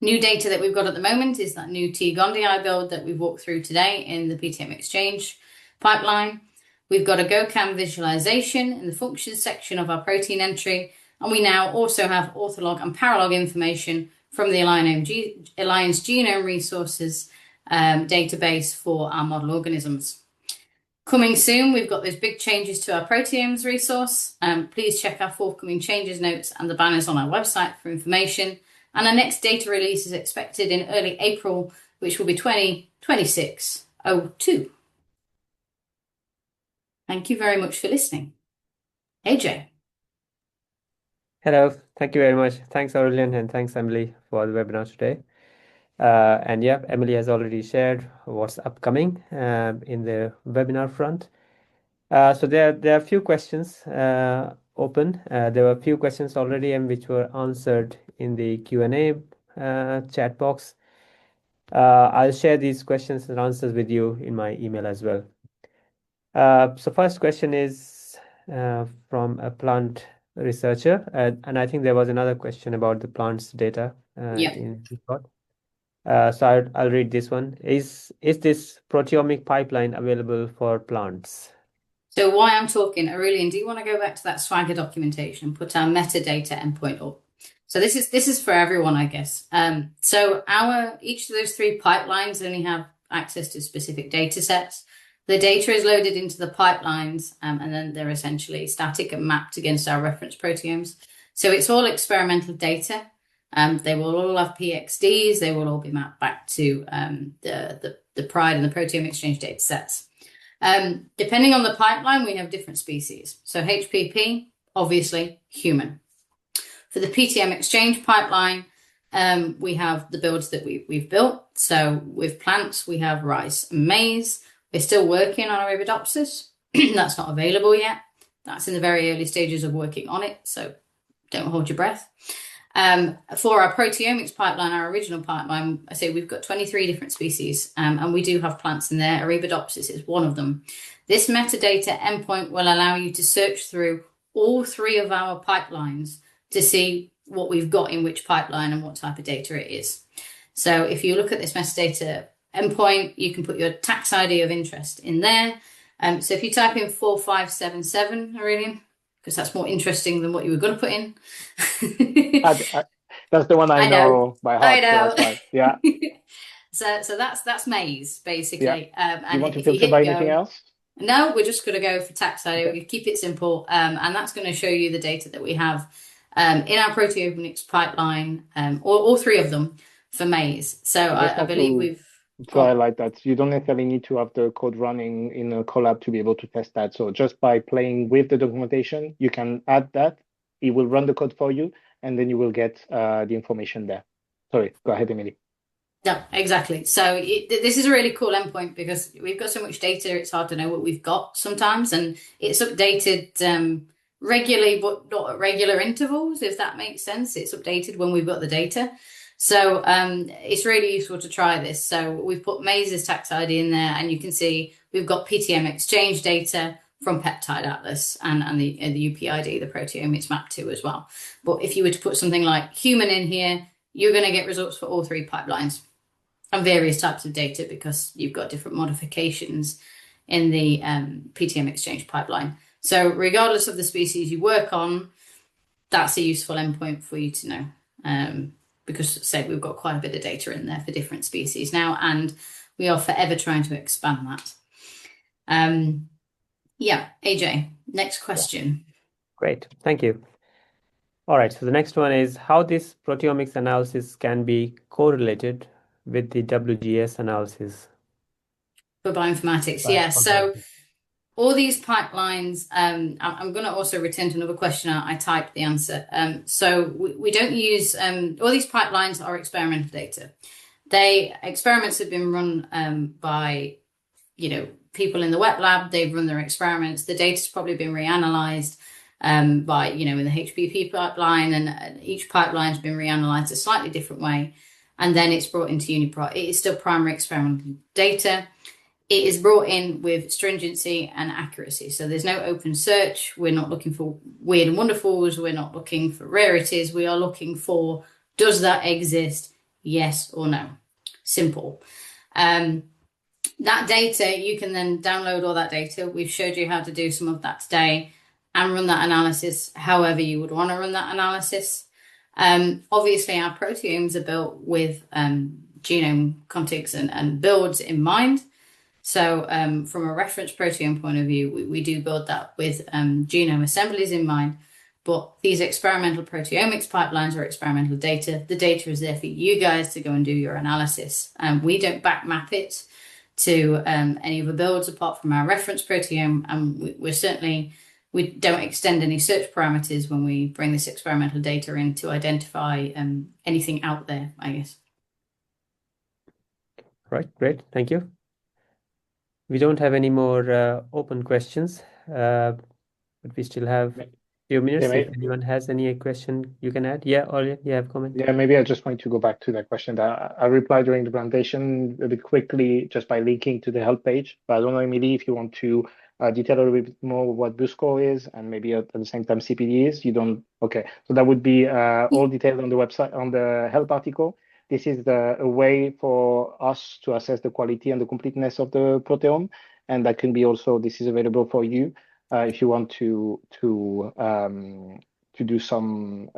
New data that we've got at the moment is that new T-Gondii build that we've walked through today in the PTM Exchange pipeline. We've got a GoCam visualization in the functions section of our protein entry, and we now also have ortholog and paralog information from the Alliance Genome Resources database for our model organisms. Coming soon, we've got those big changes to our proteomes resource. Please check our forthcoming changes notes and the banners on our website for information. And our next data release is expected in early April, which will be 2026-02. Thank you very much for listening. AJ. Hello, thank you very much. Thanks, Aurelian, and thanks, Emily, for the webinar today. And yeah, Emily has already shared what's upcoming in the webinar front. So there are a few questions open. There were a few questions already and which were answered in the Q&A chat box. I'll share these questions and answers with you in my email as well. So first question is from a plant researcher, and I think there was another question about the plants data in UniProt. So I'll read this one. Is this proteomic pipeline available for plants? So while I'm talking, Aurelian, do you want to go back to that Swagger documentation and put our metadata endpoint up? So this is for everyone, I guess. So each of those 3 pipelines only have access to specific data sets. The data is loaded into the pipelines, and then they're essentially static and mapped against our reference proteomes. So it's all experimental data. They will all have PXDs. They will all be mapped back to the PRIDE and the proteome exchange data sets. Depending on the pipeline, we have different species. So HPP, obviously human. For the PTM exchange pipeline, we have the builds that we've built. So with plants, we have rice and maize. We're still working on Arabidopsis. That's not available yet. That's in the very early stages of working on it. So don't hold your breath. For our proteomics pipeline, our original pipeline, I say we've got 23 different species, and we do have plants in there. Arabidopsis is one of them. This metadata endpoint will allow you to search through all three of our pipelines to see what we've got in which pipeline and what type of data it is. So if you look at this metadata endpoint, you can put your tax ID of interest in there. So if you type in 4577, Aurelian, because that's more interesting than what you were going to put in. That's the one I know by heart. I know. So that's fine. Yeah. So that's maize, basically. Yeah. And you want to if you filter by hit anything else? No, we're just going to go for tax ID. Okay. We keep it simple, and that's going to show you the data that we have in our proteomics pipeline, all three of them for maize. So I believe we've to highlight that you don't necessarily need to have the code running in a Colab to be able to test that. So just by playing with the documentation, you can add that. It will run the code for you, and then you will get the information there. Sorry, go ahead, Emily. No, exactly. So this is a really cool endpoint because we've got so much data, it's hard to know what we've got sometimes, and it's updated regularly, but not at regular intervals, if that makes sense. It's updated when we've got the data. So it's really useful to try this. So we've put maize's tax ID in there, and you can see we've got PTM exchange data from Peptide Atlas and the UPID, the proteome it's mapped to as well. But if you were to put something like human in here, you're going to get results for all three pipelines and various types of data because you've got different modifications in the PTM exchange pipeline. So regardless of the species you work on, that's a useful endpoint for you to know. Because, say, we've got quite a bit of data in there for different species now, and we are forever trying to expand that. Yeah, AJ, next question. Great, thank you. All right, so the next one is how this proteomics analysis can be correlated with the WGS analysis. For bioinformatics, yeah. So all these pipelines, I'm going to also return to another question. I typed the answer. So we don't use, all these pipelines are experimental data. Experiments have been run by, people in the wet lab. They've run their experiments. The data's probably been reanalyzed by, in the HPP pipeline, and each pipeline's been reanalyzed a slightly different way. And then it's brought into UniProt. It is still primary experimental data. It is brought in with stringency and accuracy. So there's no open search. We're not looking for weird and wonderfuls. We're not looking for rarities. We are looking for, does that exist? Yes or no. Simple. That data, you can then download all that data. We've showed you how to do some of that today and run that analysis however you would want to run that analysis. Obviously, our proteomes are built with genome contigs and builds in mind. So from a reference proteome point of view, we do build that with genome assemblies in mind. But these experimental proteomics pipelines are experimental data. The data is there for you guys to go and do your analysis. We don't back map it to any other builds apart from our reference proteome. And we don't extend any search parameters when we bring this experimental data in to identify anything out there, I guess. Right, great, thank you. We don't have any more open questions, but we still have a few minutes. If anyone has any question, you can add. Yeah, or you have a comment? Yeah, maybe I just want to go back to that question that I replied during the presentation a bit quickly just by linking to the help page. But I don't know, Emily, if you want to detail a little bit more what BUSCO is and maybe at the same time CPD is. You don't? Okay, so that would be all detailed on the website, on the help article. This is a way for us to assess the quality and the completeness of the proteome. And that can be also, this is available for you if you want to do some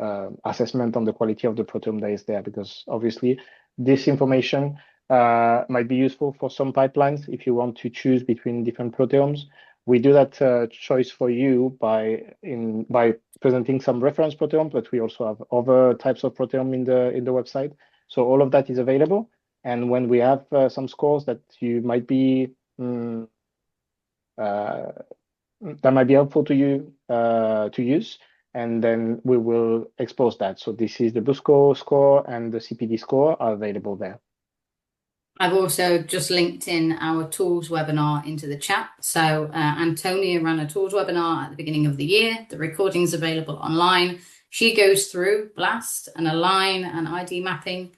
assessment on the quality of the proteome that is there, because obviously this information might be useful for some pipelines if you want to choose between different proteomes. We do that choice for you by presenting some reference proteome, but we also have other types of proteome in the website. So all of that is available. And when we have some scores that you might be that might be helpful to you to use, and then we will expose that. So this is the BUSCO score and the CPD score are available there. I've also just linked in our tools webinar into the chat. So Antonia ran a tools webinar at the beginning of the year. The recording is available online. She goes through BLAST and Align and ID mapping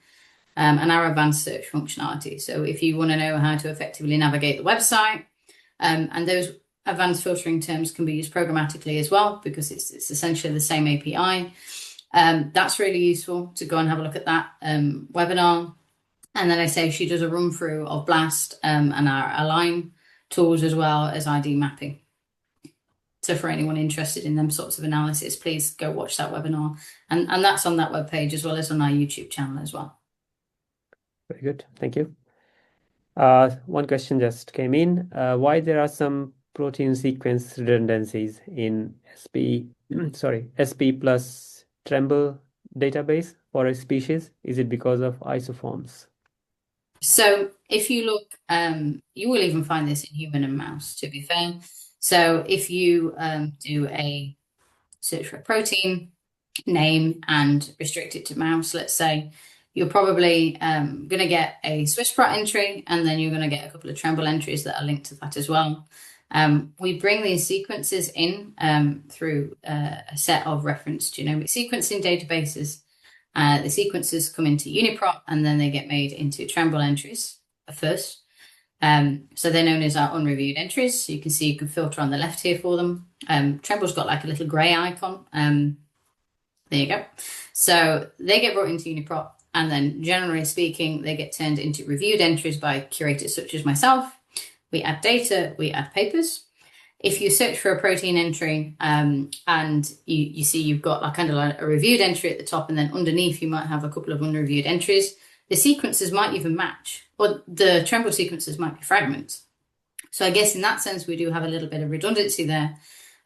and our advanced search functionality. So if you want to know how to effectively navigate the website, and those advanced filtering terms can be used programmatically as well, because it's essentially the same API. That's really useful to go and have a look at that webinar. And then I say she does a run through of BLAST and our Align tools as well as ID mapping. So for anyone interested in them sorts of analysis, please go watch that webinar. And that's on that webpage as well as on our YouTube channel as well. Very good. Thank you. One question just came in. Why there are some protein sequence redundancies in SP plus Tremble database for a species? Is it because of isoforms? So if you look, you will even find this in human and mouse, to be fair. So if you do a search for a protein name and restrict it to mouse, let's say, you're probably going to get a UniProt entry, and then you're going to get a couple of Tremble entries that are linked to that as well. We bring these sequences in through a set of reference genomic sequencing databases. The sequences come into UniProt, and then they get made into Tremble entries first. So they're known as our unreviewed entries. So you can see you can filter on the left here for them. Tremble's got like a little gray icon. There you go. So they get brought into UniProt, and then generally speaking, they get turned into reviewed entries by curators such as myself. We add data, we add papers. If you search for a protein entry and you see you've got like kind of like a reviewed entry at the top, and then underneath you might have a couple of unreviewed entries, the sequences might even match, or the Tremble sequences might be fragments. So I guess in that sense, we do have a little bit of redundancy there.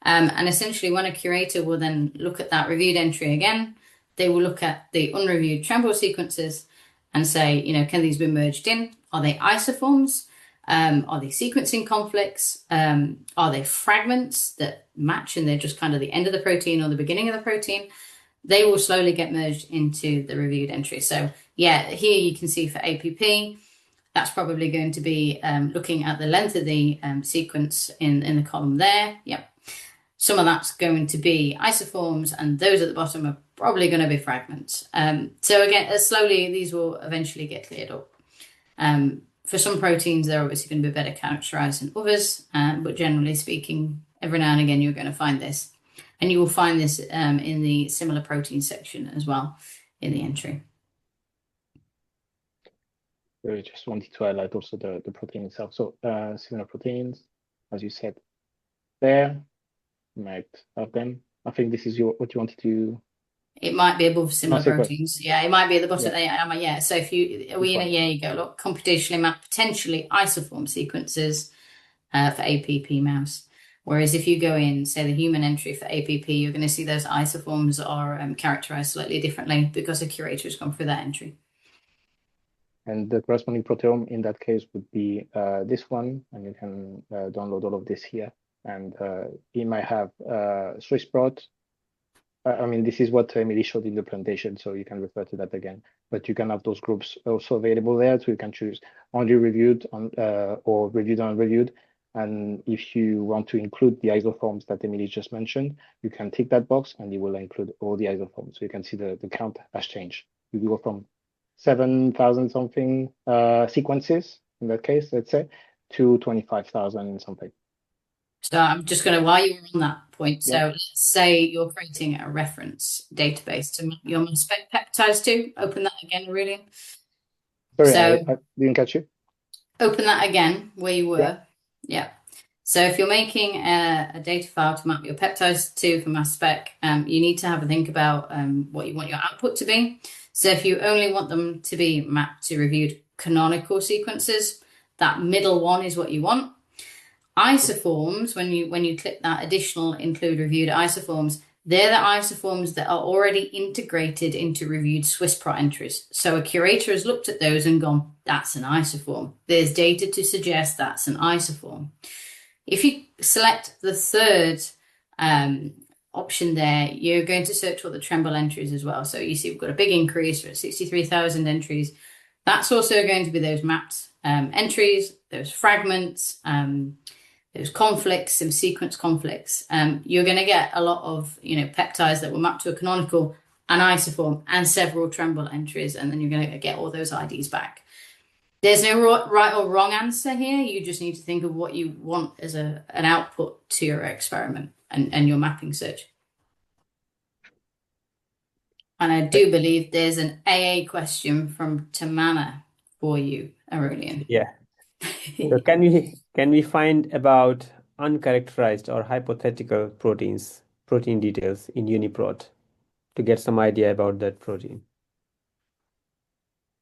And essentially when a curator will then look at that reviewed entry again, they will look at the unreviewed Tremble sequences and say, can these be merged in? Are they isoforms? Are they sequencing conflicts? Are they fragments that match and they're just kind of the end of the protein or the beginning of the protein? They will slowly get merged into the reviewed entry. So yeah, here you can see for APP, that's probably going to be looking at the length of the sequence in the column there. Yep. Some of that's going to be isoforms, and those at the bottom are probably going to be fragments. So again, slowly these will eventually get cleared up. For some proteins, they're obviously going to be better characterized than others, but generally speaking, every now and again, you're going to find this. And you will find this in the similar protein section as well in the entry. I just wanted to highlight also the protein itself. So similar proteins, as you said, there, you might have them. I think this is what you wanted to. It might be above similar proteins. Yeah, it might be at the bottom. Yeah. So if you you go look, computationally map potentially isoform sequences for APP mouse. Whereas if you go in, say the human entry for APP, you're going to see those isoforms are characterized slightly differently because a curator has gone through that entry. And the corresponding proteome in that case would be this one, and you can download all of this here. And you might have UniProt. I mean, this is what Emily showed in the presentation, so you can refer to that again. But you can have those groups also available there, so you can choose only reviewed or reviewed and unreviewed. And if you want to include the isoforms that Emily just mentioned, you can tick that box, and it will include all the isoforms. So you can see the count has changed. You go from 7,000 something sequences in that case, let's say, to 25,000 something. So I'm just going to, while you're on that point, so let's say you're creating a reference database to map your mass spec peptides to. Open that again, Aurelian. Sorry, I didn't catch you. Open that again where you were. Yeah. So if you're making a data file to map your peptides to for mass spec, you need to have a think about what you want your output to be. So if you only want them to be mapped to reviewed canonical sequences, that middle one is what you want. Isoforms, when you click that additional include reviewed isoforms, they're the isoforms that are already integrated into reviewed SwissProt entries. So a curator has looked at those and gone, that's an isoform. There's data to suggest that's an isoform. If you select the third option there, you're going to search for the Tremble entries as well. So you see we've got a big increase for 63,000 entries. That's also going to be those mapped entries, those fragments, those conflicts, some sequence conflicts. You're going to get a lot of peptides that were mapped to a canonical, an isoform, and several Tremble entries, and then you're going to get all those IDs back. There's no right or wrong answer here. You just need to think of what you want as an output to your experiment and your mapping search. And I do believe there's an AA question from Tamana for you, Aurelian. Yeah. So can we find about uncharacterized or hypothetical protein details in UniProt to get some idea about that protein?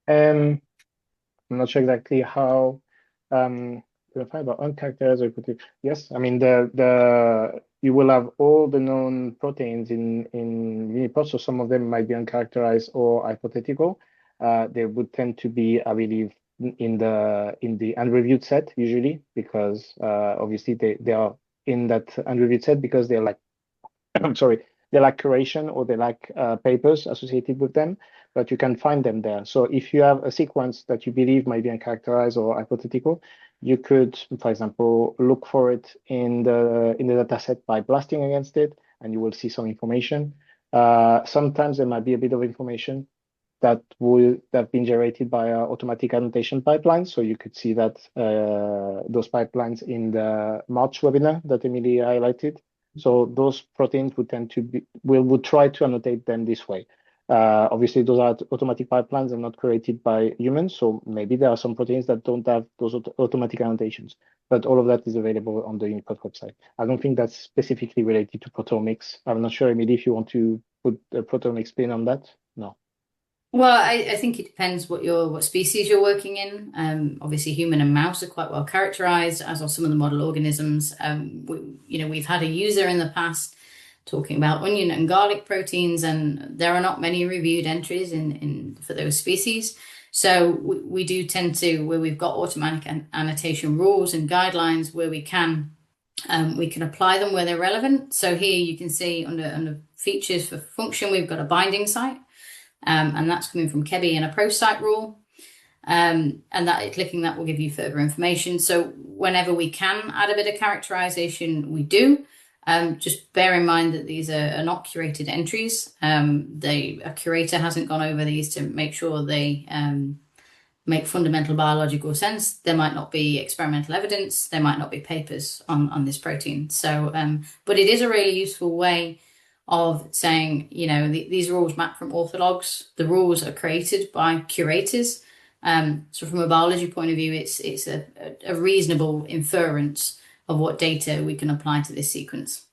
I'm not sure exactly how find about uncharacterized or hypothetical. Yes, I mean you will have all the known proteins in UniProt, so some of them might be uncharacterized or hypothetical. They would tend to be, I believe, in the unreviewed set usually, because obviously they are in that unreviewed set because they're like I'm sorry, they lack curation or they lack papers associated with them, but you can find them there. So if you have a sequence that you believe might be uncharacterized or hypothetical, you could, for example, look for it in the dataset by blasting against it, and you will see some information. Sometimes there might be a bit of information that have been generated by automatic annotation pipelines. So you could see that those pipelines in the March webinar that Emily highlighted. So those proteins would tend to be, would try to annotate them this way. Obviously, those are automatic pipelines and not created by humans. So maybe there are some proteins that don't have those automatic annotations, but all of that is available on the UniProt website. I don't think that's specifically related to proteomics. I'm not sure, Emily, if you want to put a proteomics spin on that. No. Well, I think it depends what species you're working in. Obviously, human and mouse are quite well characterized, as are some of the model organisms. We've had a user in the past talking about onion and garlic proteins, and there are not many reviewed entries in for those species. So we do tend to, where we've got automatic annotation rules and guidelines, where we can apply them where they're relevant. So here you can see under features for function, we've got a binding site. And that's coming from Kebi and a ProSite rule. And that clicking that will give you further information. So whenever we can add a bit of characterization, we do. Just bear in mind that these are not curated entries. A curator hasn't gone over these to make sure they make fundamental biological sense. There might not be experimental evidence. There might not be papers on this protein. So, but it is a really useful way of saying, these rules map from orthologs. The rules are created by curators. So from a biology point of view, it's a reasonable inference of what data we can apply to this sequence.